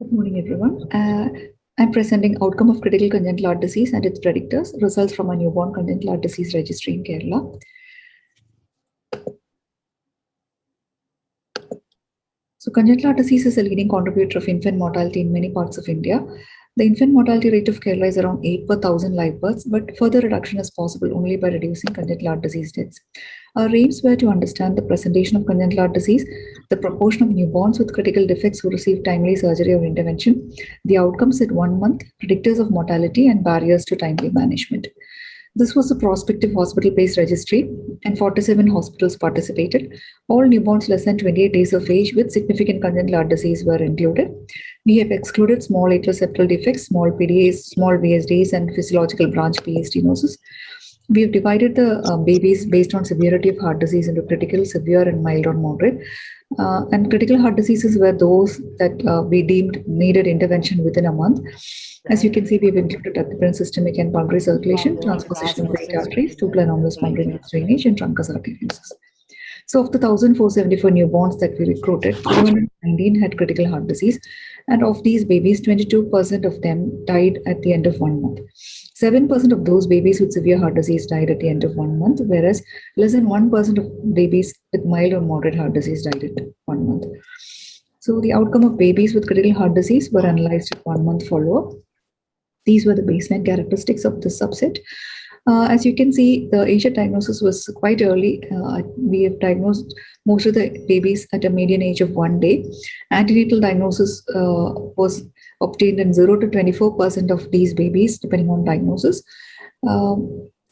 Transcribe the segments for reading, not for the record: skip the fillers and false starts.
Good morning, everyone. I'm presenting outcome of critical congenital heart disease and its predictors, results from a newborn congenital heart disease registry in Kerala. So congenital heart disease is a leading contributor of infant mortality in many parts of India. The infant mortality rate of Kerala is around 8 per thousand live births, but further reduction is possible only by reducing congenital heart disease deaths. Our aims were to understand the presentation of congenital heart disease, the proportion of newborns with critical defects who receive timely surgery or intervention, the outcomes at 1 month, predictors of mortality, and barriers to timely management. This was a prospective hospital-based registry, and 47 hospitals participated. All newborns less than 28 days of age with significant congenital heart disease were included. We have excluded small atrial septal defects, small PDAs, small VSDs, and physiological branch PA stenosis. We have divided the babies based on severity of heart disease into critical, severe, and mild or moderate. And critical heart diseases were those that we deemed needed intervention within a month. As you can see, we've included active systemic and pulmonary circulation, transposition of great arteries, two anomalous pulmonary drainage, and truncus arteriosus. So of the 1,474 newborns that we recruited, 219 had critical heart disease. And of these babies, 22% of them died at the end of 1 month. 7% of those babies with severe heart disease died at the end of 1 month, whereas less than 1% of babies with mild or moderate heart disease died at 1 month. So the outcome of babies with critical heart disease were analyzed at 1 month follow-up. These were the baseline characteristics of this subset. As you can see, the age of diagnosis was quite early. We have diagnosed most of the babies at a median age of 1 day. Antenatal diagnosis was obtained in 0 to 24% of these babies, depending on diagnosis.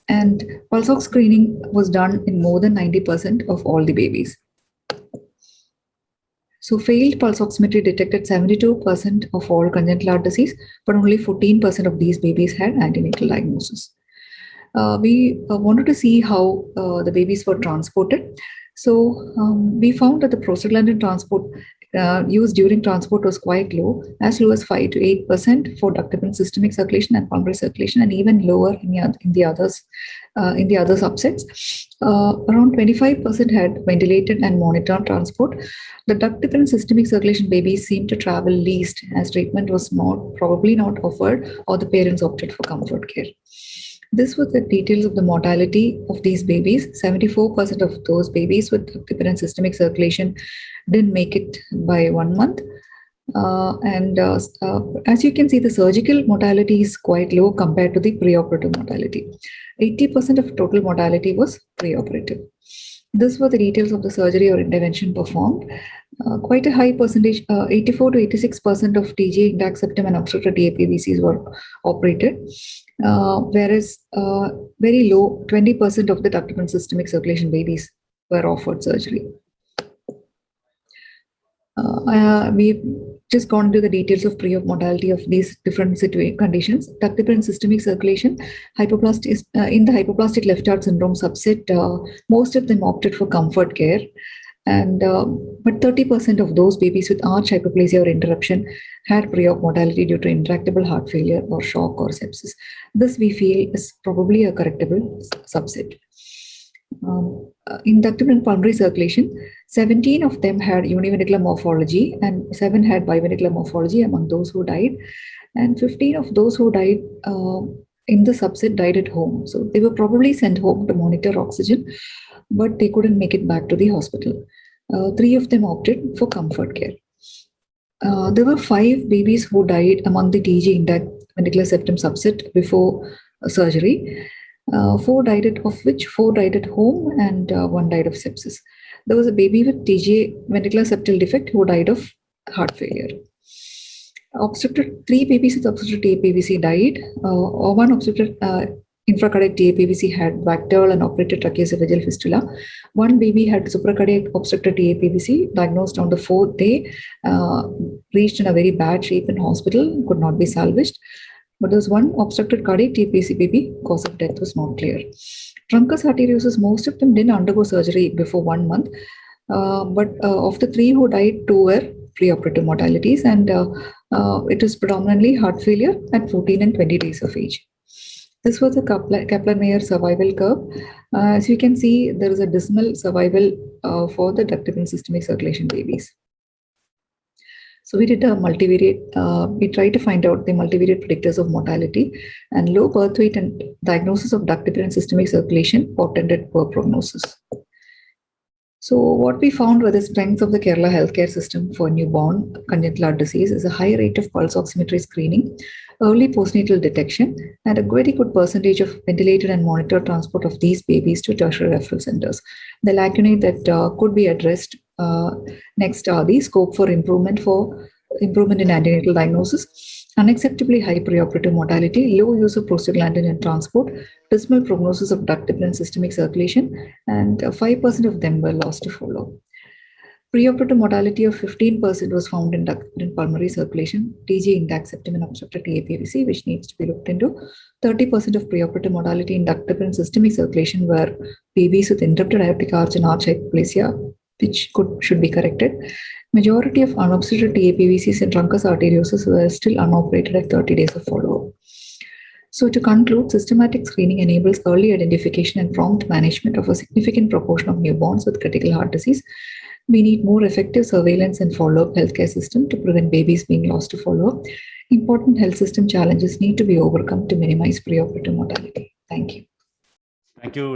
And pulse ox screening was done in more than 90% of all the babies. So failed pulse oximetry detected 72% of all congenital heart disease, but only 14% of these babies had antenatal diagnosis. We wanted to see how the babies were transported. So we found that the prostaglandin transport used during transport was quite low, as low as 5 to 8% for ductal and systemic circulation and pulmonary circulation, and even lower in the others in the other subsets. Around 25% had ventilated and monitored transport. The ductal and systemic circulation babies seemed to travel least, as treatment was probably not offered, or the parents opted for comfort care. This was the details of the mortality of these babies. 74% of those babies with ductal and systemic circulation didn't make it by 1 month. As you can see, the surgical mortality is quite low compared to the preoperative mortality. 80% of total mortality was preoperative. These were the details of the surgery or intervention performed. Quite a high percentage, 84 to 86% of TGA intact septum and obstructed DAPVCs were operated, whereas very low, 20% of the ductal and systemic circulation babies were offered surgery. We've just gone into the details of pre-op mortality of these different conditions. Ductal and systemic circulation, hypoplastic in the hypoplastic left heart syndrome subset, most of them opted for comfort care. But 30% of those babies with arch hypoplasia or interruption had pre-op mortality due to intractable heart failure or shock or sepsis. This we feel is probably a correctable subset. In ductal and pulmonary circulation, 17 of them had univentricular morphology and 7 had biventricular morphology among those who died. And 15 of those who died in the subset died at home. So they were probably sent home to monitor oxygen, but they couldn't make it back to the hospital. 3 of them opted for comfort care. There were 5 babies who died among the TG intact ventricular septum subset before surgery. 4 died of which 4 died at home and 1 died of sepsis. There was a baby with TGA ventricular septal defect who died of heart failure. 3 babies with obstructed DAPVC died. 1 obstructed infracardiac DAPVC had Bacterl and operated tracheoesophageal fistula. 1 baby had supracardiac obstructed DAPVC, diagnosed on the 4th day, reached in a very bad shape in hospital, could not be salvaged. But there was 1 obstructed cardiac DAPVC baby, cause of death was not clear. Truncus arteriosus, most of them didn't undergo surgery before 1 month, but of the 3 who died, 2 were preoperative mortalities, and it is predominantly heart failure at 14 and 20 days of age. This was a Kaplan-Meier survival curve. As you can see, there is a dismal survival for the ductal and systemic circulation babies. So we did a multivariate, we tried to find out the multivariate predictors of mortality, and low birth weight and diagnosis of ductal and systemic circulation portended poor prognosis. So what we found were the strengths of the Kerala healthcare system for newborn congenital heart disease is a high rate of pulse oximetry screening, early postnatal detection, and a very good percentage of ventilated and monitored transport of these babies to tertiary referral centers. The lacunae that could be addressed next are the scope for improvement in antenatal diagnosis, unacceptably high preoperative mortality, low use of prostaglandin in transport, dismal prognosis of ductal and systemic circulation, and 5% of them were lost to follow. Preoperative mortality of 15% was found in ductal and pulmonary circulation, TG intact septum and obstructed TAPVC, which needs to be looked into. 30% of preoperative mortality in ductal and systemic circulation were babies with interrupted aortic arch and arch hypoplasia, which should be corrected. Majority of unobstructed TAPVCs and truncus arteriosus were still unoperated at 30 days of follow-up. So to conclude, systematic screening enables early identification and prompt management of a significant proportion of newborns with critical heart disease. We need more effective surveillance and follow-up healthcare system to prevent babies being lost to follow-up. Important health system challenges need to be overcome to minimize preoperative mortality. Thank you. Thank you.